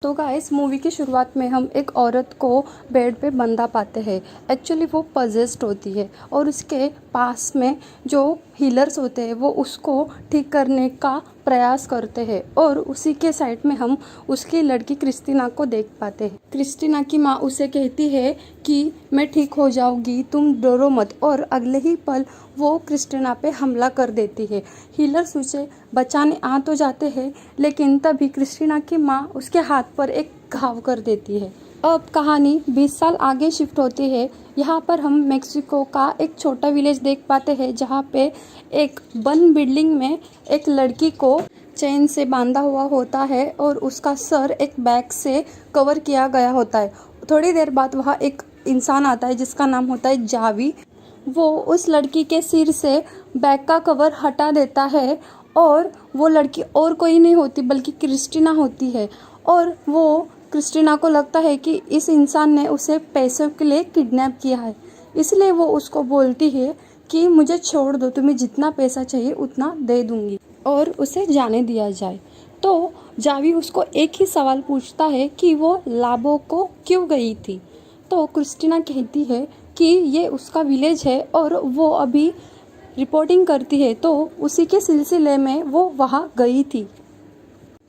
तो guys movie की शुरुआत में हम एक औरत को बेड पे बंधा पाते हैं। एक्चुअली वो पजेस्ड होती है और उसके पास में जो हीलर्स होते हैं वो उसको ठीक करने का प्रयास करते हैं और उसी के साइड में हम उसकी लड़की क्रिस्टीना को देख पाते हैं। क्रिस्टीना की माँ उसे कहती है कि मैं ठीक हो जाऊंगी, तुम डरो मत, और अगले ही पल वो क्रिस्टीना पे हमला कर देती है। हीलर्स उसे बचाने आ तो जाते हैं लेकिन तभी क्रिस्टीना की माँ उसके हाथ पर एक घाव कर देती है। अब कहानी 20 साल आगे शिफ्ट होती है। यहाँ पर हम मेक्सिको का एक छोटा विलेज देख पाते हैं जहाँ पे एक बंद बिल्डिंग में एक लड़की को चेन से बांधा हुआ होता है और उसका सर एक बैग से कवर किया गया होता है। थोड़ी देर बाद वहाँ एक इंसान आता है जिसका नाम होता है जावी। वो उस लड़की के सिर से बैग का कवर हटा देता है और वो लड़की और कोई नहीं होती बल्कि क्रिस्टीना होती है। और वो क्रिस्टीना को लगता है कि इस इंसान ने उसे पैसों के लिए किडनैप किया है, इसलिए वो उसको बोलती है कि मुझे छोड़ दो, तुम्हें जितना पैसा चाहिए उतना दे दूंगी और उसे जाने दिया जाए। तो जावी उसको एक ही सवाल पूछता है कि वो लाबो को क्यों गई थी। तो क्रिस्टीना कहती है कि ये उसका विलेज है और वो अभी रिपोर्टिंग करती है, तो उसी के सिलसिले में वो वहाँ गई थी।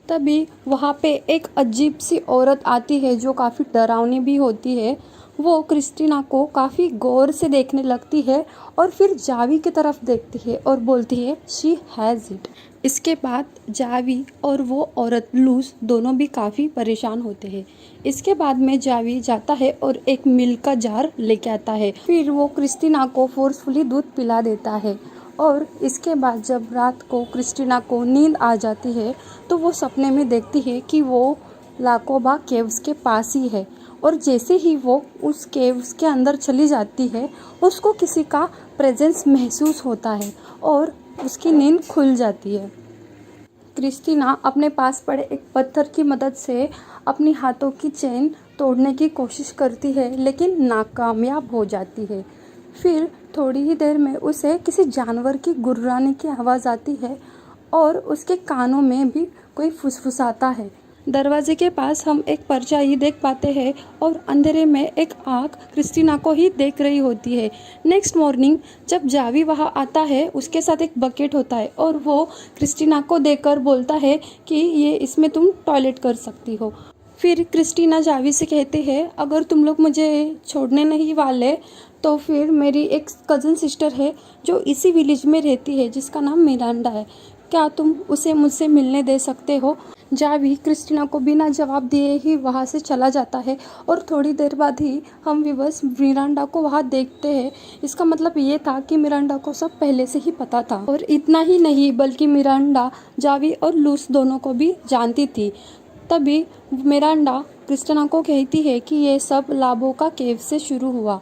तभी वहाँ पे एक अजीब सी औरत आती है जो काफ़ी डरावनी भी होती है। वो क्रिस्टीना को काफ़ी गौर से देखने लगती है और फिर जावी की तरफ देखती है और बोलती है शी हैज़ इट। इसके बाद जावी और वो औरत लूज दोनों भी काफ़ी परेशान होते हैं। इसके बाद में जावी जाता है और एक मिल्क का जार लेके आता है। फिर वो क्रिस्टीना को फोर्सफुली दूध पिला देता है और इसके बाद जब रात को क्रिस्टीना को नींद आ जाती है तो वो सपने में देखती है कि वो लाकोबा केव्स के पास ही है। और जैसे ही वो उस केव्स के अंदर चली जाती है उसको किसी का प्रेजेंस महसूस होता है और उसकी नींद खुल जाती है। क्रिस्टीना अपने पास पड़े एक पत्थर की मदद से अपनी हाथों की चेन तोड़ने की कोशिश करती है लेकिन नाकामयाब हो जाती है। फिर थोड़ी ही देर में उसे किसी जानवर की गुर्राने की आवाज़ आती है और उसके कानों में भी कोई फुसफुसाता है। दरवाजे के पास हम एक परछाई देख पाते हैं और अंधेरे में एक आँख क्रिस्टीना को ही देख रही होती है। नेक्स्ट मॉर्निंग जब जावी वहाँ आता है उसके साथ एक बकेट होता है और वो क्रिस्टीना को देखकर बोलता है कि ये इसमें तुम टॉयलेट कर सकती हो। फिर क्रिस्टीना जावी से कहते हैं अगर तुम लोग मुझे छोड़ने नहीं वाले तो फिर मेरी एक कज़न सिस्टर है जो इसी विलेज में रहती है जिसका नाम मिरांडा है, क्या तुम उसे मुझसे मिलने दे सकते हो। जावी क्रिस्टीना को बिना जवाब दिए ही वहाँ से चला जाता है और थोड़ी देर बाद ही हम व्यूअर्स मिरांडा को वहाँ देखते हैं। इसका मतलब ये था कि मिरांडा को सब पहले से ही पता था और इतना ही नहीं बल्कि मिरांडा जावी और लूस दोनों को भी जानती थी। तभी मिरांडा क्रिस्टीना को कहती है कि ये सब लाबो का केव से शुरू हुआ।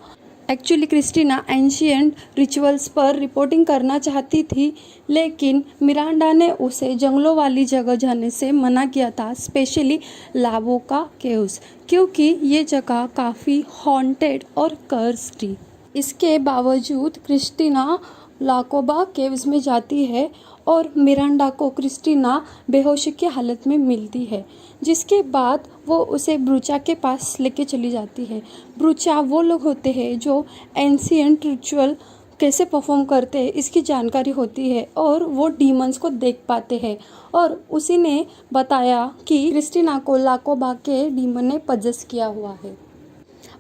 एक्चुअली क्रिस्टीना एंशिएंट रिचुअल्स पर रिपोर्टिंग करना चाहती थी लेकिन मिरांडा ने उसे जंगलों वाली जगह जाने से मना किया था, स्पेशली लाबो का केव्स, क्योंकि ये जगह काफ़ी हॉन्टेड और कर्स थी। इसके बावजूद क्रिस्टीना लाकोबा केव्स में जाती है और मिरांडा को क्रिस्टीना बेहोशी की हालत में मिलती है, जिसके बाद वो उसे ब्रूचा के पास लेके चली जाती है। ब्रूचा वो लोग होते हैं जो एंशिएंट रिचुअल कैसे परफॉर्म करते हैं इसकी जानकारी होती है और वो डीमंस को देख पाते हैं और उसी ने बताया कि क्रिस्टीना को लाकोबा के डीमन ने पजेस किया हुआ है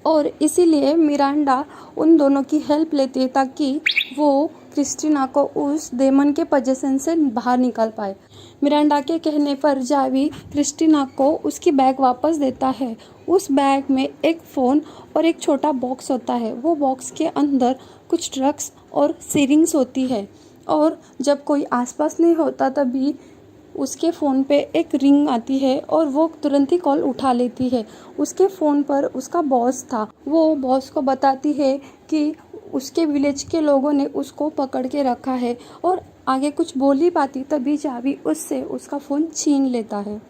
और इसीलिए मिरांडा उन दोनों की हेल्प लेती है ताकि वो क्रिस्टीना को उस डेमन के पजेशन से बाहर निकाल पाए। मिरांडा के कहने पर जावी क्रिस्टीना को उसकी बैग वापस देता है। उस बैग में एक फ़ोन और एक छोटा बॉक्स होता है। वो बॉक्स के अंदर कुछ ड्रग्स और सिरिंग्स होती है और जब कोई आसपास नहीं होता तभी उसके फ़ोन पे एक रिंग आती है और वो तुरंत ही कॉल उठा लेती है। उसके फ़ोन पर उसका बॉस था। वो बॉस को बताती है कि उसके विलेज के लोगों ने उसको पकड़ के रखा है और आगे कुछ बोल ही पाती तभी जावी उससे उसका फ़ोन छीन लेता है।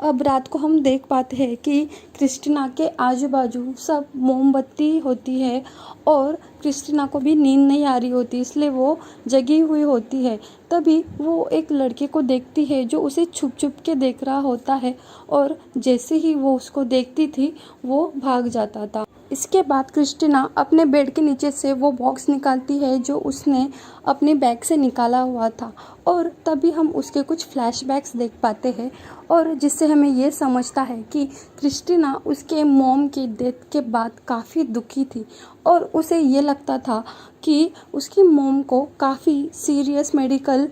अब रात को हम देख पाते हैं कि क्रिस्टीना के आजू बाजू सब मोमबत्ती होती है और क्रिस्टीना को भी नींद नहीं आ रही होती, इसलिए वो जगी हुई होती है। तभी वो एक लड़के को देखती है जो उसे छुप छुप के देख रहा होता है और जैसे ही वो उसको देखती थी वो भाग जाता था। इसके बाद क्रिस्टीना अपने बेड के नीचे से वो बॉक्स निकालती है जो उसने अपने बैग से निकाला हुआ था और तभी हम उसके कुछ फ्लैशबैक्स देख पाते हैं और जिससे हमें ये समझता है कि क्रिस्टीना उसके मॉम की डेथ के बाद काफ़ी दुखी थी और उसे ये लगता था कि उसकी मॉम को काफ़ी सीरियस मेडिकल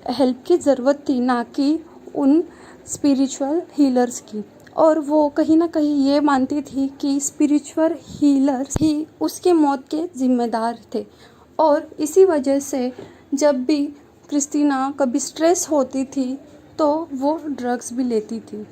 हेल्प की ज़रूरत थी, ना कि उन स्पिरिचुअल हीलर्स की। और वो कहीं ना कहीं ये मानती थी कि स्पिरिचुअल हीलर्स ही उसके मौत के ज़िम्मेदार थे और इसी वजह से जब भी क्रिस्टीना कभी स्ट्रेस होती थी तो वो ड्रग्स भी लेती थी।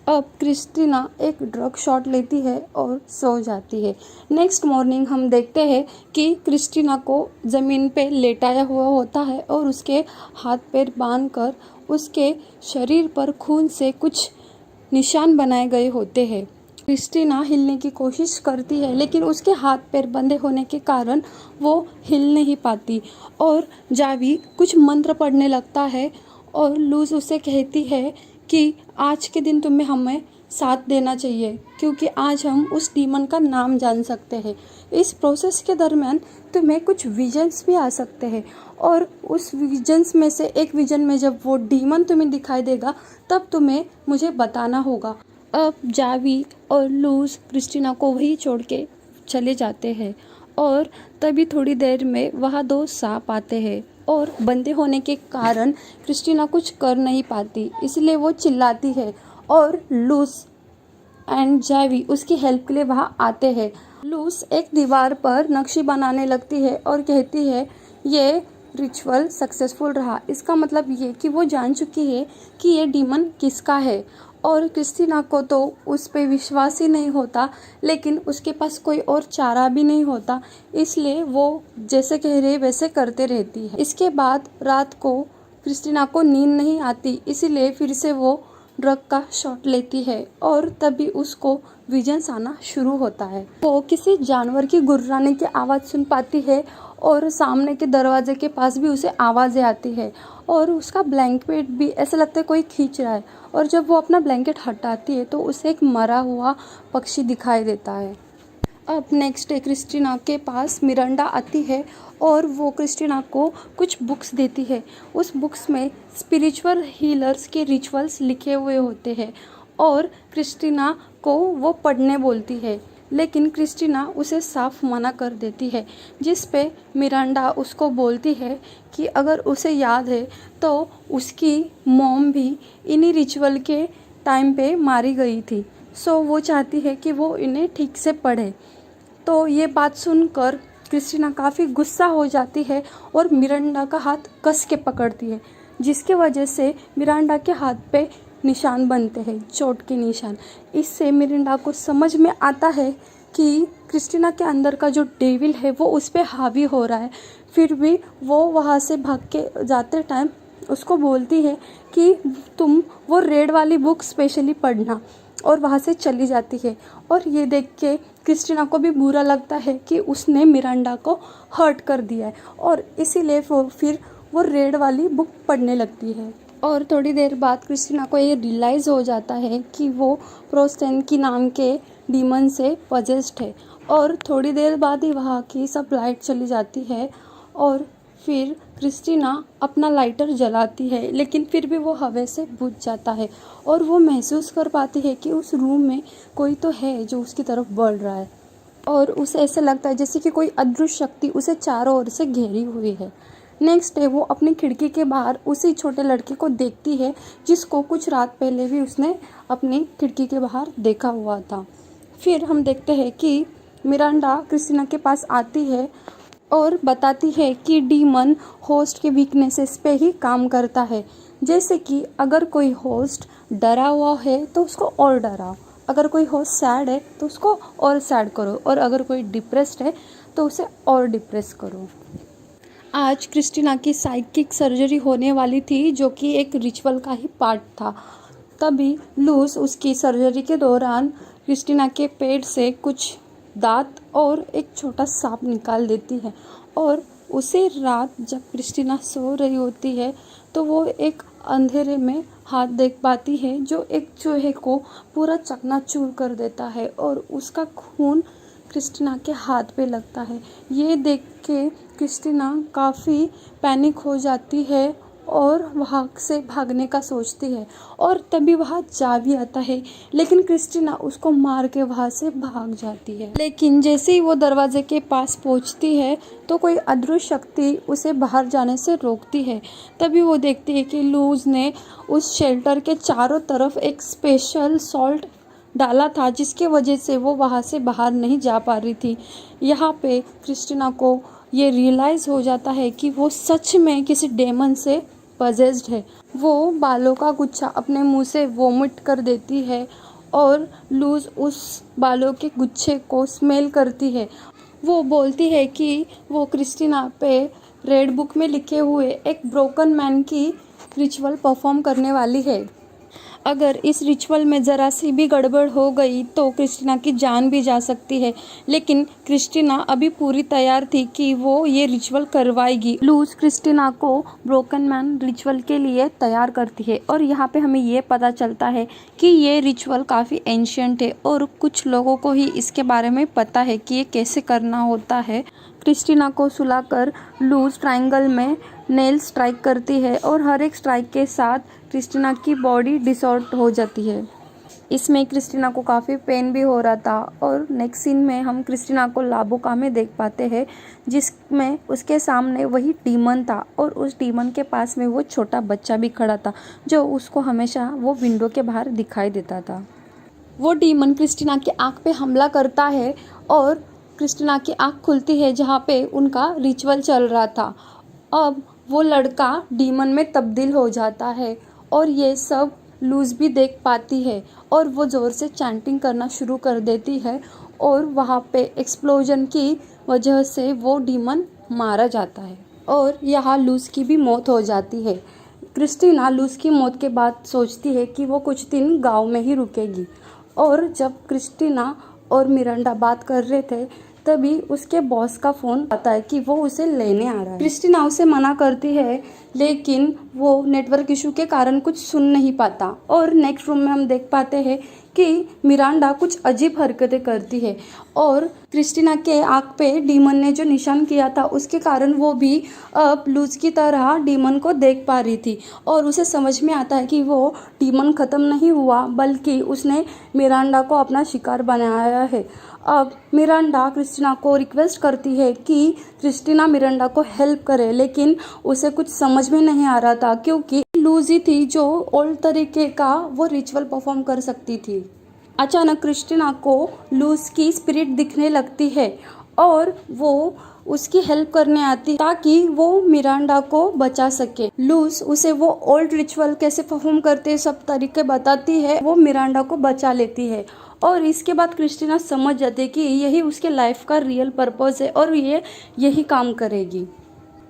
अब क्रिस्टीना एक ड्रग शॉट लेती है और सो जाती है। नेक्स्ट मॉर्निंग हम देखते हैं कि क्रिस्टीना को ज़मीन पे लेटाया हुआ होता है और उसके हाथ पैर बांधकर उसके शरीर पर खून से कुछ निशान बनाए गए होते हैं। क्रिस्टीना हिलने की कोशिश करती है लेकिन उसके हाथ पैर बंधे होने के कारण वो हिल नहीं पाती और जावी कुछ मंत्र पढ़ने लगता है और लूज उसे कहती है कि आज के दिन तुम्हें हमें साथ देना चाहिए क्योंकि आज हम उस डीमन का नाम जान सकते हैं। इस प्रोसेस के दरमियान तुम्हें कुछ विजन्स भी आ सकते हैं और उस विजन्स में से एक विजन में जब वो डीमन तुम्हें दिखाई देगा तब तुम्हें मुझे बताना होगा। अब जावी और लूज क्रिस्टीना को वहीं छोड़ के चले जाते हैं और तभी थोड़ी देर में वहाँ दो सांप आते हैं और बंधे होने के कारण क्रिस्टीना कुछ कर नहीं पाती, इसलिए वो चिल्लाती है और लूज एंड जावी उसकी हेल्प के लिए वहाँ आते हैं। लूज एक दीवार पर नक्शे बनाने लगती है और कहती है ये रिचुअल सक्सेसफुल रहा, इसका मतलब ये कि वो जान चुकी है कि ये डीमन किसका है और क्रिस्टीना को तो उस पर विश्वास ही नहीं होता, लेकिन उसके पास कोई और चारा भी नहीं होता, इसलिए वो जैसे कह रहे वैसे करते रहती है। इसके बाद रात को क्रिस्टीना को नींद नहीं आती, इसीलिए फिर से वो ड्रग का शॉट लेती है और तभी उसको विजन्स आना शुरू होता है। वो किसी जानवर की गुर्राने की आवाज़ सुन पाती है और सामने के दरवाजे के पास भी उसे आवाज़ें आती है और उसका ब्लैंकेट भी ऐसा लगता है कोई खींच रहा है और जब वो अपना ब्लैंकेट हटाती है तो उसे एक मरा हुआ पक्षी दिखाई देता है। अब नेक्स्ट डे क्रिस्टीना के पास मिरांडा आती है और वो क्रिस्टीना को कुछ बुक्स देती है। उस बुक्स में स्पिरिचुअल हीलर्स के रिचुअल्स लिखे हुए होते हैं और क्रिस्टीना को वो पढ़ने बोलती है, लेकिन क्रिस्टीना उसे साफ मना कर देती है, जिस पे मिरांडा उसको बोलती है कि अगर उसे याद है तो उसकी मॉम भी इन्हीं रिचुअल के टाइम पे मारी गई थी, सो वो चाहती है कि वो इन्हें ठीक से पढ़े। तो ये बात सुनकर क्रिस्टीना काफ़ी गुस्सा हो जाती है और मिरांडा का हाथ कस के पकड़ती है, जिसके वजह से मिरांडा के हाथ पे निशान बनते हैं, चोट के निशान। इससे मिरांडा को समझ में आता है कि क्रिस्टीना के अंदर का जो डेविल है वो उस पर हावी हो रहा है। फिर भी वो वहाँ से भाग के जाते टाइम उसको बोलती है कि तुम वो रेड वाली बुक स्पेशली पढ़ना, और वहाँ से चली जाती है। और ये देख के क्रिस्टीना को भी बुरा लगता है कि उसने मिरांडा को हर्ट कर दिया है और इसीलिए फिर वो रेड वाली बुक पढ़ने लगती है। और थोड़ी देर बाद क्रिस्टीना को ये रियलाइज़ हो जाता है कि वो प्रोस्टेन की नाम के डीमन से पजेस्ड है और थोड़ी देर बाद ही वहाँ की सब लाइट चली जाती है और फिर क्रिस्टीना अपना लाइटर जलाती है, लेकिन फिर भी वो हवा से बुझ जाता है और वो महसूस कर पाती है कि उस रूम में कोई तो है जो उसकी तरफ बढ़ रहा है और उसे ऐसा लगता है जैसे कि कोई अदृश्य शक्ति उसे चारों ओर से घेरी हुई है। नेक्स्ट डे वो अपनी खिड़की के बाहर उसी छोटे लड़के को देखती है जिसको कुछ रात पहले भी उसने अपनी खिड़की के बाहर देखा हुआ था। फिर हम देखते हैं कि मिरांडा क्रिस्टीना के पास आती है और बताती है कि डीमन होस्ट के वीकनेसेस पे ही काम करता है, जैसे कि अगर कोई होस्ट डरा हुआ है तो उसको और डराओ, अगर कोई होस्ट सैड है तो उसको और सैड करो, और अगर कोई डिप्रेस्ड है तो उसे और डिप्रेस करो। आज क्रिस्टीना की साइकिक सर्जरी होने वाली थी जो कि एक रिचुअल का ही पार्ट था। तभी लूस उसकी सर्जरी के दौरान क्रिस्टीना के पेट से कुछ दांत और एक छोटा सांप निकाल देती है। और उसी रात जब क्रिस्टीना सो रही होती है तो वो एक अंधेरे में हाथ देख पाती है जो एक चूहे को पूरा चकनाचूर कर देता है और उसका खून क्रिस्टीना के हाथ पे लगता है। ये देख के क्रिस्टीना काफ़ी पैनिक हो जाती है और वहाँ से भागने का सोचती है और तभी वहाँ जा भी आता है, लेकिन क्रिस्टीना उसको मार के वहाँ से भाग जाती है। लेकिन जैसे ही वो दरवाजे के पास पहुँचती है तो कोई अदृश्य शक्ति उसे बाहर जाने से रोकती है। तभी वो देखती है कि लूज ने उस शेल्टर के चारों तरफ एक स्पेशल सॉल्ट डाला था, जिसके वजह से वो वहाँ से बाहर नहीं जा पा रही थी। यहाँ पे क्रिस्टीना को ये रियलाइज़ हो जाता है कि वो सच में किसी डेमन से पजेस्ड है। वो बालों का गुच्छा अपने मुंह से वोमिट कर देती है और लूज उस बालों के गुच्छे को स्मेल करती है। वो बोलती है कि वो क्रिस्टीना पे रेड बुक में लिखे हुए एक ब्रोकन मैन की रिचुअल परफॉर्म करने वाली है। अगर इस रिचुअल में ज़रा सी भी गड़बड़ हो गई तो क्रिस्टीना की जान भी जा सकती है, लेकिन क्रिस्टीना अभी पूरी तैयार थी कि वो ये रिचुअल करवाएगी। लूज क्रिस्टीना को ब्रोकन मैन रिचुअल के लिए तैयार करती है और यहाँ पे हमें ये पता चलता है कि ये रिचुअल काफ़ी एंशियंट है और कुछ लोगों को ही इसके बारे में पता है कि ये कैसे करना होता है। क्रिस्टीना को सुलाकर लूज ट्रायंगल में नेल स्ट्राइक करती है और हर एक स्ट्राइक के साथ क्रिस्टीना की बॉडी डिसऑर्ट हो जाती है। इसमें क्रिस्टीना को काफ़ी पेन भी हो रहा था और नेक्स्ट सीन में हम क्रिस्टीना को लाबोका में देख पाते हैं, जिसमें उसके सामने वही डीमन था और उस डीमन के पास में वो छोटा बच्चा भी खड़ा था जो उसको हमेशा वो विंडो के बाहर दिखाई देता था। वो डीमन क्रिस्टीना की आँख पे हमला करता है और क्रिस्टीना की आँख खुलती है जहाँ पे उनका रिचुअल चल रहा था। अब वो लड़का डीमन में तब्दील हो जाता है और ये सब लूज भी देख पाती है और वो ज़ोर से चैंटिंग करना शुरू कर देती है और वहाँ पे एक्सप्लोजन की वजह से वो डीमन मारा जाता है और यहाँ लूज की भी मौत हो जाती है। क्रिस्टीना लूज की मौत के बाद सोचती है कि वो कुछ दिन गांव में ही रुकेगी और जब क्रिस्टीना और मिरांडा बात कर रहे थे तभी उसके बॉस का फ़ोन आता है कि वो उसे लेने आ रहा है। क्रिस्टीना उसे मना करती है, लेकिन वो नेटवर्क इशू के कारण कुछ सुन नहीं पाता और नेक्स्ट रूम में हम देख पाते हैं कि मिरांडा कुछ अजीब हरकतें करती है और क्रिस्टीना के आँख पे डीमन ने जो निशान किया था उसके कारण वो भी अब लूज की तरह डीमन को देख पा रही थी और उसे समझ में आता है कि वो डीमन ख़त्म नहीं हुआ बल्कि उसने मिरांडा को अपना शिकार बनाया है। अब मिरांडा क्रिस्टीना को रिक्वेस्ट करती है कि क्रिस्टीना मिरांडा को हेल्प करे, लेकिन उसे कुछ समझ में नहीं आ रहा था क्योंकि लूज ही थी जो ओल्ड तरीके का वो रिचुअल परफॉर्म कर सकती थी। अचानक क्रिस्टीना को लूज की स्पिरिट दिखने लगती है और वो उसकी हेल्प करने आती ताकि वो मिरांडा को बचा सके। लूज उसे वो ओल्ड रिचुअल कैसे परफॉर्म करते सब तरीके बताती है, वो मिरांडा को बचा लेती है और इसके बाद क्रिस्टीना समझ जाती है कि यही उसके लाइफ का रियल पर्पस है और ये यही काम करेगी।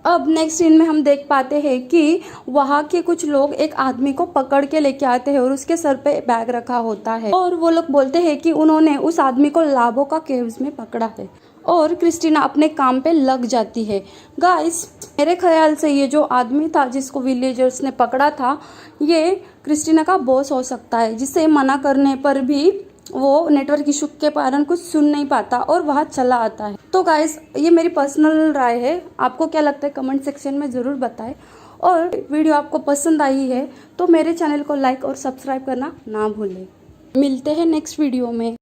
अब नेक्स्ट सीन में हम देख पाते हैं कि वहाँ के कुछ लोग एक आदमी को पकड़ के लेके आते हैं और उसके सर पे बैग रखा होता है और वो लोग बोलते हैं कि उन्होंने उस आदमी को लाबोका केव्स में पकड़ा है और क्रिस्टीना अपने काम पे लग जाती है। गाइस, मेरे ख्याल से ये जो आदमी था जिसको विलेजर्स ने पकड़ा था ये क्रिस्टीना का बॉस हो सकता है, जिसे मना करने पर भी वो नेटवर्क इशू के कारण कुछ सुन नहीं पाता और वहाँ चला आता है। तो गाइस, ये मेरी पर्सनल राय है, आपको क्या लगता है कमेंट सेक्शन में ज़रूर बताएं और वीडियो आपको पसंद आई है तो मेरे चैनल को लाइक और सब्सक्राइब करना ना भूलें। मिलते हैं नेक्स्ट वीडियो में।